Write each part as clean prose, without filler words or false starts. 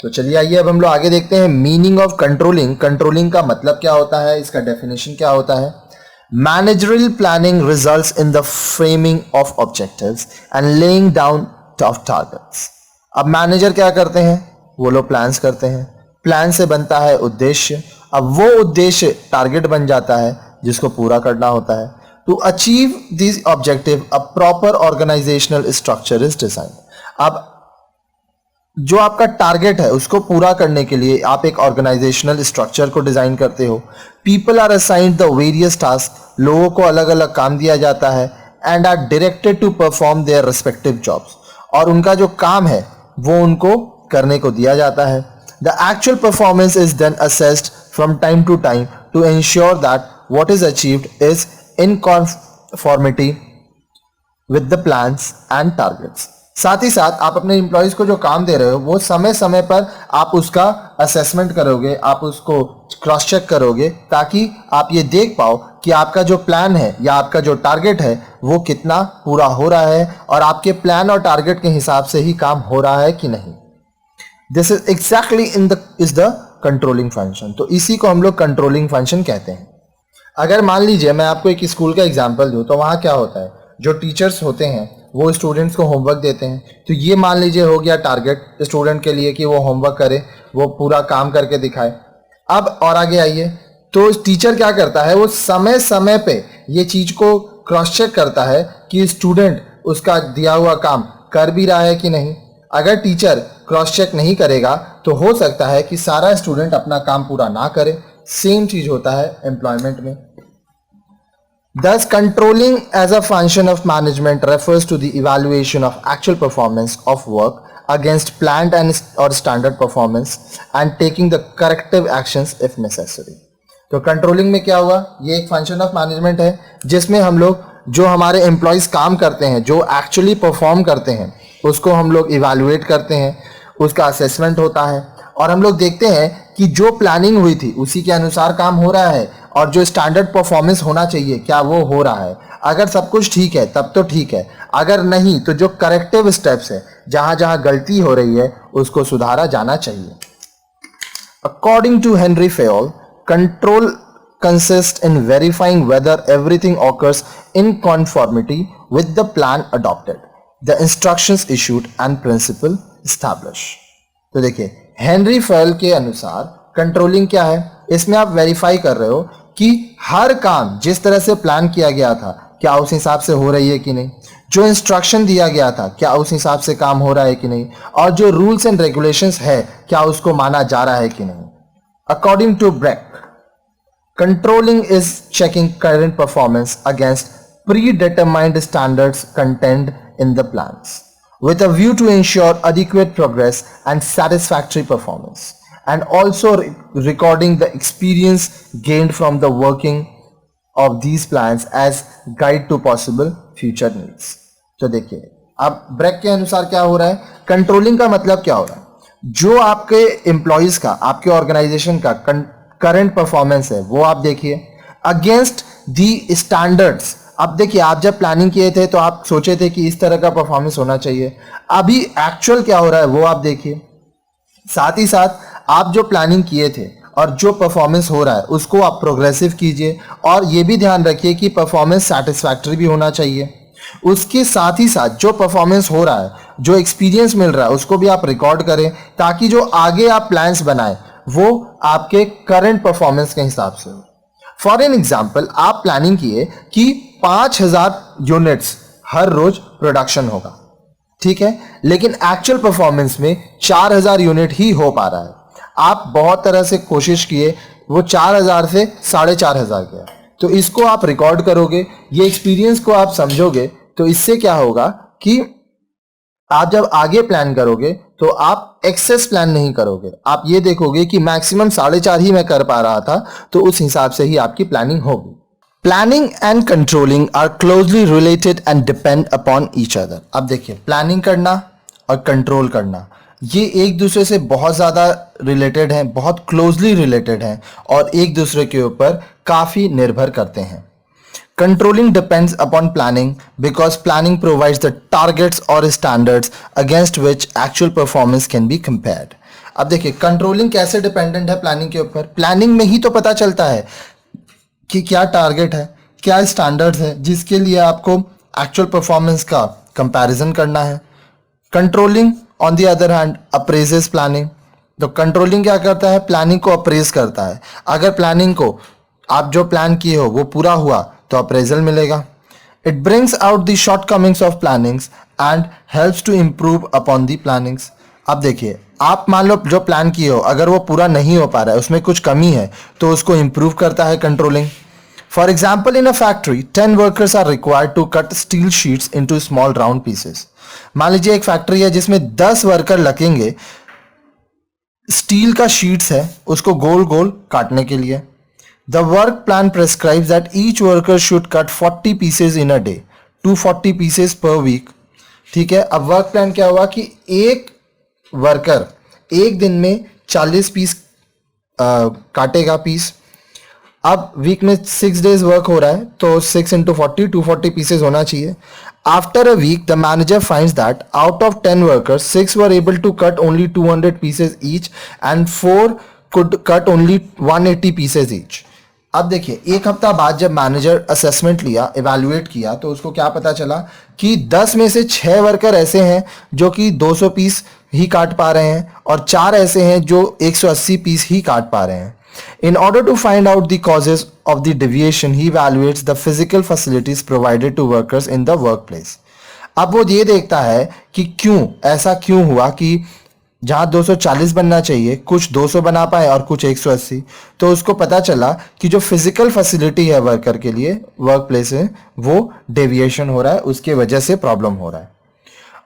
तो चलिए आइए अब हम लोग आगे देखते हैं मीनिंग ऑफ कंट्रोलिंग। कंट्रोलिंग का मतलब क्या होता है, इसका डेफिनेशन क्या होता है। Managerial planning results in the framing of objectives and laying down of targets. अब मैनेजर क्या करते हैं, वो लोग प्लान्स करते हैं, प्लान से बनता है उद्देश्य, अब वो उद्देश्य टारगेट बन जाता है जिसको पूरा करना होता है। To achieve this objective a proper organisational structure is design. अब जो आपका टारगेट है उसको पूरा करने के लिए आप एक ऑर्गेनाइजेशनल स्ट्रक्चर को डिजाइन करते हो। People are assigned the various task, लोगों को अलग अलग काम दिया जाता है, and are directed to perform their respective jobs, और उनका जो काम है वो उनको करने को दिया जाता है। The actual performance is then assessed from time to time to ensure that what is achieved is in conformity with the plans and targets. साथ ही साथ आप अपने एम्प्लॉयज को जो काम दे रहे हो वो समय समय पर आप उसका असेसमेंट करोगे, आप उसको क्रॉस चेक करोगे, ताकि आप ये देख पाओ कि आपका जो प्लान है या आपका जो टारगेट है वो कितना पूरा हो रहा है और आपके प्लान और टारगेट के हिसाब से ही काम हो रहा है कि नहीं। This is exactly is the controlling function. तो इसी को हम लोग कंट्रोलिंग फंक्शन कहते हैं। अगर मान लीजिए मैं आपको एक स्कूल का एग्जाम्पल दूं तो वहाँ क्या होता है, जो टीचर्स होते हैं वो स्टूडेंट्स को होमवर्क देते हैं। तो ये मान लीजिए हो गया टारगेट स्टूडेंट के लिए कि वो होमवर्क करे, वो पूरा काम करके दिखाए। अब और आगे आइए, तो टीचर क्या करता है, वो समय समय पे ये चीज को क्रॉस चेक करता है कि स्टूडेंट उसका दिया हुआ काम कर भी रहा है कि नहीं। अगर टीचर क्रॉस चेक नहीं करेगा तो हो सकता है कि सारा स्टूडेंट अपना काम पूरा ना करे। सेम चीज होता है एम्प्लॉयमेंट में। Thus, controlling as a function of management refers to the evaluation of actual performance of work against planned and or standard performance and taking the corrective actions if necessary. तो controlling में क्या हुआ, ये एक function of management है जिसमें हम लोग जो हमारे एम्प्लॉयज काम करते हैं, जो एक्चुअली परफॉर्म करते हैं, उसको हम लोग इवैल्यूएट करते हैं, उसका असेसमेंट होता है और हम लोग देखते हैं कि जो प्लानिंग हुई थी उसी के अनुसार काम हो रहा है और जो स्टैंडर्ड परफॉर्मेंस होना चाहिए क्या वो हो रहा है। अगर सब कुछ ठीक है तब तो ठीक है, अगर नहीं तो जो करेक्टिव स्टेप्स है, जहां जहां गलती हो रही है उसको सुधारा जाना चाहिए। According to Henry Fayol, control consists in verifying whether everything occurs in conformity with the plan adopted, the instructions issued and principle established। तो देखिए हेनरी फेयोल के अनुसार कंट्रोलिंग क्या है, इसमें आप वेरीफाई कर रहे हो कि हर काम जिस तरह से प्लान किया गया था क्या उस हिसाब से हो रही है कि नहीं, जो इंस्ट्रक्शन दिया गया था क्या उस हिसाब से काम हो रहा है कि नहीं, और जो रूल्स एंड रेगुलेशंस है क्या उसको माना जा रहा है कि नहीं। According to Brech, controlling is checking current performance against predetermined standards contained in the plans with a view to ensure adequate progress and satisfactory performance, and also recording the experience gained from the working of these plans as guide to possible future needs। तो देखिए अब break के अनुसार क्या हो रहा है, controlling का मतलब क्या हो रहा है, जो आपके एम्प्लॉयज का, आपके ऑर्गेनाइजेशन का करंट परफॉर्मेंस है वो आप देखिए अगेंस्ट दी स्टैंडर्ड्स। अब देखिए आप जब प्लानिंग किए थे तो आप सोचे थे कि इस तरह का परफॉर्मेंस होना चाहिए, अभी एक्चुअल क्या हो रहा है वो आप देखिए। साथ ही साथ आप जो प्लानिंग किए थे और जो परफॉर्मेंस हो रहा है उसको आप प्रोग्रेसिव कीजिए और ये भी ध्यान रखिए कि परफॉर्मेंस सेटिस्फैक्टरी भी होना चाहिए। उसके साथ ही साथ जो परफॉर्मेंस हो रहा है, जो एक्सपीरियंस मिल रहा है उसको भी आप रिकॉर्ड करें ताकि जो आगे आप प्लान्स बनाएं वो आपके करंट परफॉर्मेंस के हिसाब से हो। फॉर एन एग्जाम्पल, आप प्लानिंग किए कि 5000 यूनिट्स हर रोज प्रोडक्शन होगा, ठीक है, लेकिन एक्चुअल परफॉर्मेंस में 4000 यूनिट ही हो पा रहा है। आप बहुत तरह से कोशिश किए, वो 4000 से 4500 गया, तो इसको आप रिकॉर्ड करोगे, ये एक्सपीरियंस को आप समझोगे, तो इससे क्या होगा कि आप जब आगे प्लान करोगे तो आप एक्सेस प्लान नहीं करोगे, आप ये देखोगे कि मैक्सिमम 4.5 ही मैं कर पा रहा था, तो उस हिसाब से ही आपकी प्लानिंग होगी। Planning and controlling are closely related and depend upon each other. अब देखिए प्लानिंग करना और कंट्रोल करना ये एक दूसरे से बहुत ज़्यादा रिलेटेड हैं, बहुत क्लोजली रिलेटेड हैं और एक दूसरे के ऊपर काफ़ी निर्भर करते हैं। Controlling depends upon planning because planning provides the targets or standards against which actual performance can be compared. अब देखिए कंट्रोलिंग कैसे डिपेंडेंट है प्लानिंग के ऊपर। प्लानिंग में ही तो पता चलता है कि क्या टारगेट है, क्या स्टैंडर्ड्स है जिसके लिए आपको एक्चुअल परफॉर्मेंस का कंपैरिजन करना है। Controlling on the other hand appraises planning. तो कंट्रोलिंग क्या करता है, प्लानिंग को अप्रेज करता है। अगर प्लानिंग को आप जो प्लान किए हो वो पूरा हुआ तो अप्रेजल मिलेगा। It brings out the shortcomings of plannings and helps to improve upon the plannings. अब देखिए आप मान लो जो प्लान किए हो अगर वो पूरा नहीं हो पा रहा है, उसमें कुछ कमी है, तो उसको इंप्रूव करता है controlling. For example, in a factory, 10 workers are required to cut steel sheets into small round pieces. मान लीजिए एक फैक्ट्री है जिसमें 10 वर्कर लगेंगे, स्टील का शीट्स है उसको गोल गोल काटने के लिए। The work plan prescribes that each worker should cut 40 pieces in a day, 240 pieces per week. ठीक है, अब वर्क प्लान क्या हुआ कि एक वर्कर एक दिन में 40 पीस काटेगा पीस। अब वीक में 6 डेज वर्क हो रहा है तो 6 into 40 240 पीसेज होना चाहिए। After a week the manager finds that out of 10 workers 6 were able to cut only 200 pieces each and 4 could cut only 180 pieces each. अब देखिए एक हफ्ता बाद जब मैनेजर असेसमेंट लिया, इवैल्यूएट किया, तो उसको क्या पता चला कि 10 में से 6 वर्कर ऐसे हैं जो कि 200 पीस ही काट पा रहे हैं और 4 ऐसे हैं जो 180 पीस ही काट पा रहे हैं। In order to find out the causes of the deviation, he evaluates the physical facilities provided to workers in the workplace. अब वो ये देखता है कि ऐसा क्यों हुआ कि जहां 240 बनना चाहिए कुछ 200 बना पाए और कुछ 180। तो उसको पता चला कि जो फिजिकल फैसिलिटी है वर्कर के लिए वर्क प्लेस में वो डेविएशन हो रहा है, उसके वजह से प्रॉब्लम हो रहा है।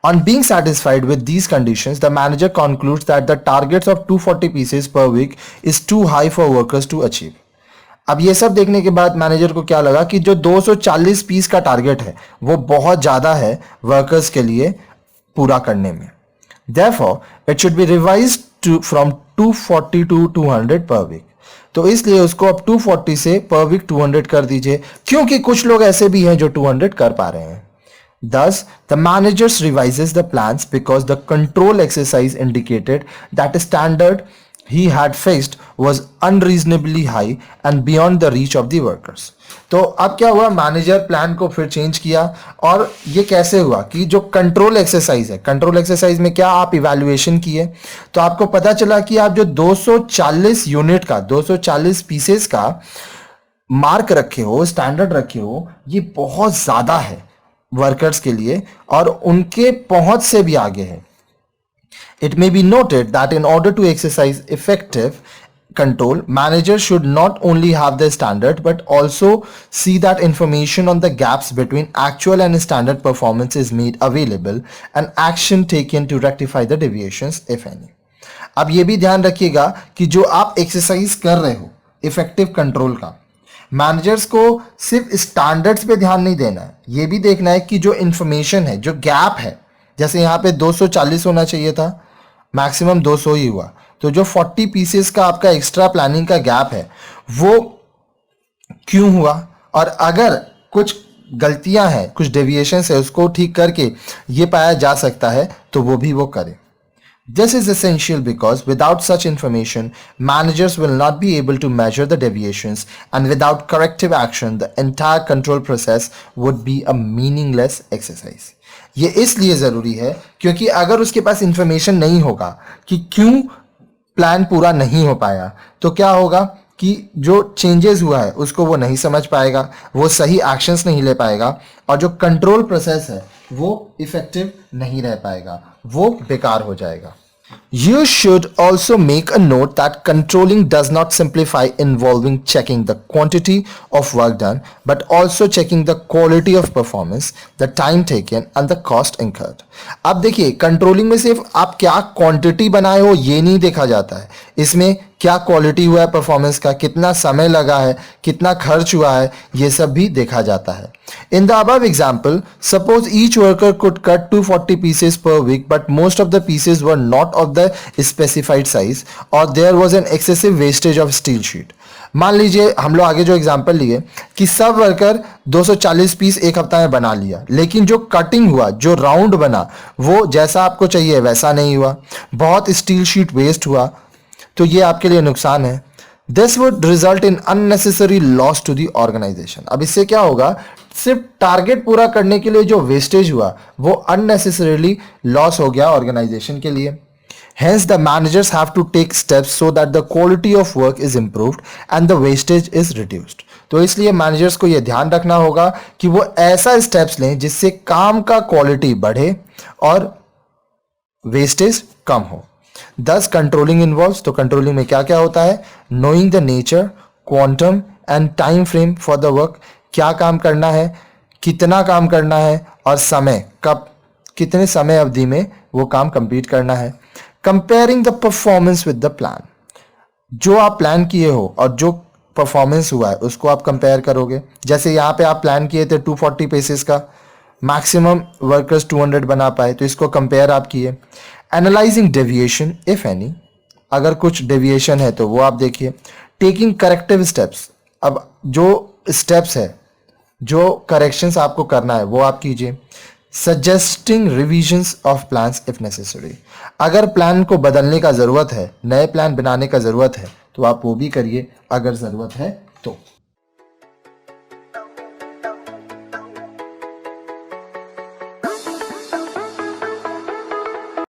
On being satisfied with these conditions, the manager concludes that the targets of 240 pieces per week is too high for workers to achieve. अब ये सब देखने के बाद मैनेजर को क्या लगा कि जो 240 पीस का टारगेट है वो बहुत ज़्यादा है वर्कर्स के लिए पूरा करने में। Therefore, it should be revised from 240 to 200 per week. तो इसलिए उसको अब 240 से पर वीक 200 कर दीजिए, क्योंकि कुछ लोग ऐसे भी हैं जो 200 कर पा रहे हैं। Thus, the managers revises the plans because the control exercise indicated that a standard he had fixed was unreasonably high and beyond the reach of the workers. तो अब क्या हुआ, मैनेजर प्लान को फिर चेंज किया। और ये कैसे हुआ कि जो कंट्रोल एक्सरसाइज है, कंट्रोल एक्सरसाइज में क्या आप इवैल्यूएशन किए तो आपको पता चला कि आप जो 240 यूनिट का 240 पीसेस का मार्क रखे हो, स्टैंडर्ड रखे हो, ये बहुत ज्यादा है वर्कर्स के लिए और उनके पहुंच से भी आगे है। It may be noted that in order to exercise effective control, managers should not only have the standard but also see that information on the gaps between actual and standard performance is made available and action taken to rectify the deviations if any. अब ये भी ध्यान रखिएगा कि जो आप exercise कर रहे हो इफेक्टिव कंट्रोल का, मैनेजर्स को सिर्फ स्टैंडर्ड्स पे ध्यान नहीं देना है, ये भी देखना है कि जो इंफॉर्मेशन है, जो गैप है, जैसे यहाँ पे 240 होना चाहिए था, मैक्सिमम 200 ही हुआ, तो जो 40 पीसेस का आपका एक्स्ट्रा प्लानिंग का गैप है वो क्यों हुआ, और अगर कुछ गलतियां हैं, कुछ डेविएशंस है, उसको ठीक करके ये पाया जा सकता है तो वो भी वो करें। This is essential because without such information, managers will not be able to measure the deviations, and without corrective action, the entire control process would be a meaningless exercise. ये इसलिए ज़रूरी है क्योंकि अगर उसके पास इंफॉर्मेशन नहीं होगा कि क्यों प्लान पूरा नहीं हो पाया, तो क्या होगा कि जो चेंजेस हुआ है उसको वो नहीं समझ पाएगा, वो सही एक्शंस नहीं ले पाएगा, और जो कंट्रोल प्रोसेस है वो इफेक्टिव नहीं रह पाएगा, वो बेकार हो जाएगा। You should also make a note that controlling does not simplify involving checking the quantity of work done, but also checking the quality of performance, the time taken and the cost incurred. अब देखिए controlling में सिर्फ आप क्या quantity बनाए हो ये नहीं देखा जाता है, इसमें क्या क्वालिटी हुआ है परफॉर्मेंस का, कितना समय लगा है, कितना खर्च हुआ है, ये सब भी देखा जाता है। In the above example, suppose each worker could cut 240 pieces per week, but most of the pieces were not of the specified size, or there was an excessive wastage of steel sheet. मान लीजिए हम लोग आगे जो example लिए कि सब worker 240 piece एक हफ्ता में बना लिया, लेकिन जो कटिंग हुआ, जो राउंड बना, वो जैसा आपको चाहिए वैसा नहीं हुआ, बहुत स्टील शीट वेस्ट हुआ, तो ये आपके लिए नुकसान है। This would result in unnecessary loss to the organisation. अब इससे क्या होगा, सिर्फ टारगेट पूरा करने के लिए जो वेस्टेज हुआ वो अननेसेसरीली लॉस हो गया ऑर्गेनाइजेशन के लिए। Hence, the managers have to take steps so that the quality of work is improved and the wastage is reduced. तो इसलिए मैनेजर्स को यह ध्यान रखना होगा कि वो ऐसा स्टेप्स लें जिससे काम का क्वालिटी बढ़े और वेस्टेज कम हो। Thus, कंट्रोलिंग इन्वॉल्व्स, तो कंट्रोलिंग में क्या क्या होता है, knowing the nature, quantum and time frame for the work, क्या काम करना है, कितना काम करना है और समय, कब, कितने समय अवधि में वो काम कंप्लीट करना है। Comparing the performance with the plan, जो आप प्लान किए हो और जो परफॉर्मेंस हुआ है उसको आप कंपेयर करोगे। जैसे यहाँ पे आप प्लान किए थे 240 पेसेस का, मैक्सिमम वर्कर्स 200 बना पाए, तो इसको कंपेयर आप किए। एनालाइजिंग डेविएशन इफ एनी, अगर कुछ डेविएशन है तो वो आप देखिए। टेकिंग करेक्टिव स्टेप्स, अब जो स्टेप्स है, जो करेक्शंस आपको करना है वो आप कीजिए। Suggesting revisions of plans if necessary, अगर प्लान को बदलने का ज़रूरत है, नए प्लान बनाने का ज़रूरत है, तो आप वो भी करिए अगर ज़रूरत है तो।